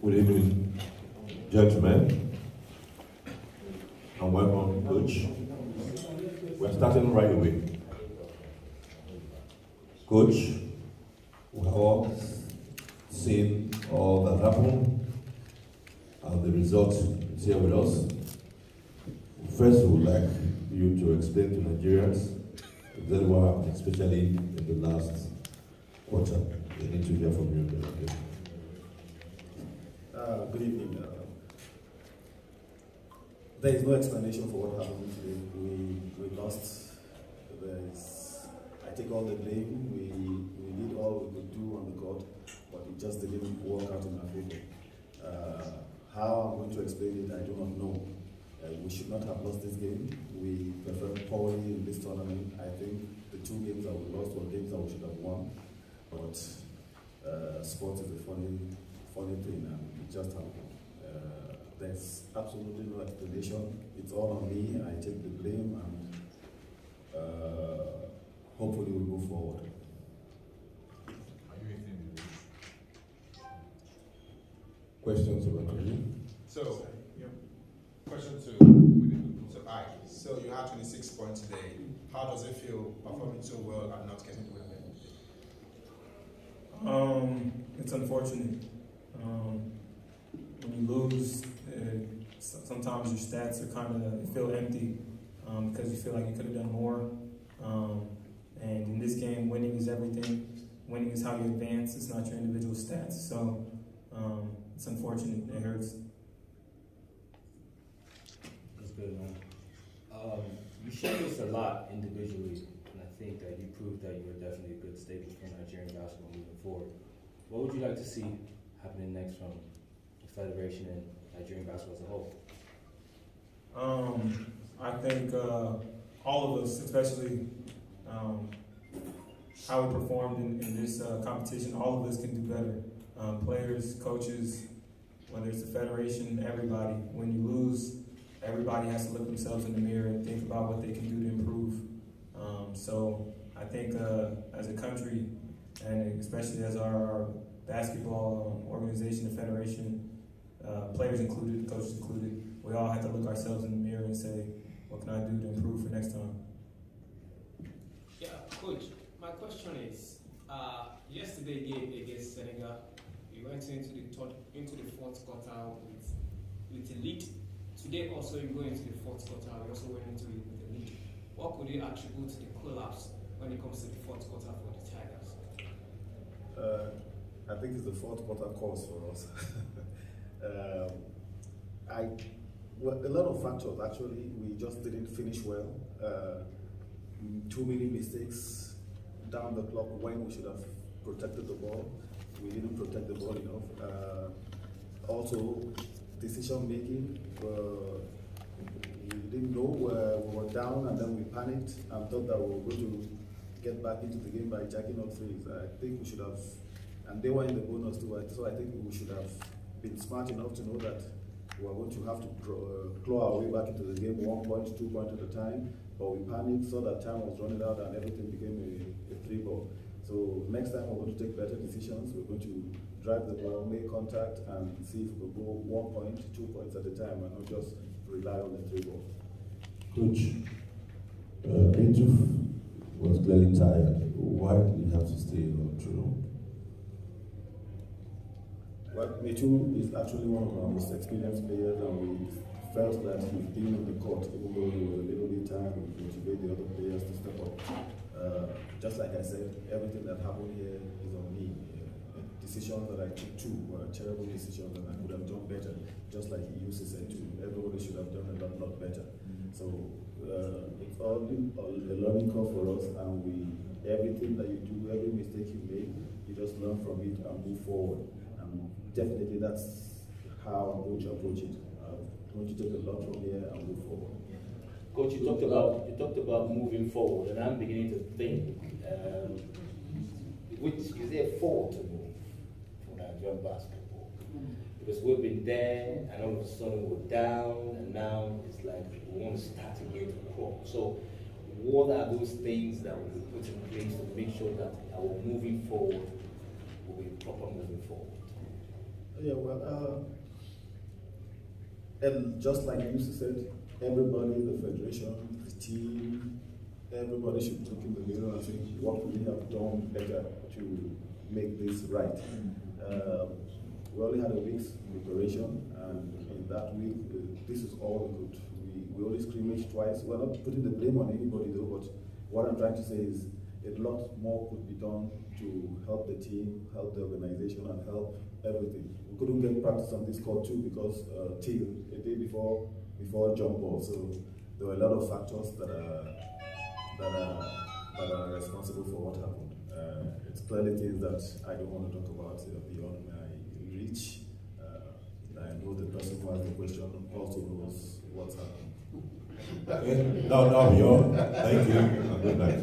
Good evening, gentlemen, and welcome, Coach. We're starting right away. Coach, we have all seen all that happened, and the result is here with us. First, we would like you to explain to Nigerians exactly what happened, especially in the last quarter. We need to hear from you. Good evening. There is no explanation for what happened today. We lost. I take all the blame. We did all we could do on the court, but it just didn't work out in our favor. How I'm going to explain it, I do not know. We should not have lost this game. We performed poorly in this tournament. I think the 2 games that we lost were games that we should have won. But sport is a funny thing, and it just happened. There's absolutely no explanation. It's all on me. I take the blame, and hopefully we'll move forward. Are you anything? Questions about you? So, question two. So you had 26 points today. How does it feel performing so well and not getting to win? It's unfortunate. When you lose, sometimes your stats are feel empty because you feel like you could have done more. And in this game, winning is everything. Winning is how you advance. It's not your individual stats. So it's unfortunate. It hurts. That's good, man. You showed us a lot individually, and I think that you proved that you were definitely a good staple for Nigerian basketball moving forward. What would you like to see happening next from the Federation and Nigerian basketball as a whole? I think all of us, especially how we performed in this competition, all of us can do better. Players, coaches, whether it's the Federation, everybody. When you lose, everybody has to look themselves in the mirror and think about what they can do to improve. So I think as a country, and especially as our basketball organization, the Federation, players included, coaches included, we all have to look ourselves in the mirror and say, what can I do to improve for next time? Yeah, Coach, my question is, yesterday game against Senegal, we went into the fourth quarter with a lead. Today also you go into the fourth quarter, we also went into it with a lead. What could you attribute to the collapse when it comes to the fourth quarter for the Tigers? I think it's the fourth quarter course for us. A lot of factors actually. We just didn't finish well. Too many mistakes down the clock when we should have protected the ball. We didn't protect the ball enough. Also, decision making. We didn't know we were down, and then we panicked and thought that we were going to get back into the game by jacking up threes. I think we should have, and they were in the bonus too. So I think we should have been smart enough to know that we were going to have to claw our way back into the game 1 point, 2 points at a time. But we panicked, saw that time was running out, and everything became a 3-ball. So next time we're going to take better decisions. We're going to drive the ball, make contact, and see if we can go 1 point, 2 points at a time, and not just rely on the 3-ball. Coach, Mituf was clearly tired. Why did he have to stay on through? Well, Mituf is actually one of our most experienced players, and we felt that he's been on the court, even though he was a little bit tired, we motivate the other players to step up. Just like I said, everything that happened here is on me. Decisions that I took too were terrible decisions, and I could have done better. Just like he used to say too, everybody should have done a lot better. So it's all been a learning curve for us, and everything that you do, every mistake you make, you just learn from it and move forward. And definitely that's how I'm going to approach it. I'm going to take a lot from here and move forward. Coach, you talked about moving forward, and I'm beginning to think, which is there forward to move for Nigerian basketball? Because we've been there, and all of a sudden we're down, and now it's like we want to start again to crawl. So, what are those things that we put in place to make sure that our moving forward will be proper moving forward? Yeah, well, and just like you said, everybody, the federation, the team, everybody should look in the mirror and think, what could we have done better to make this right? We only had a week's preparation, and in that week, this is all we could. We only scrimmaged twice. We're not putting the blame on anybody though, but what I'm trying to say is a lot more could be done to help the team, help the organization, and help everything. We couldn't get practice on this court too because till a day before jump ball. So there were a lot of factors that are responsible for what happened. It's clearly things that I don't want to talk about beyond my reach. I know the person who asked the question also knows what's happening. No, beyond. Thank you. And good night.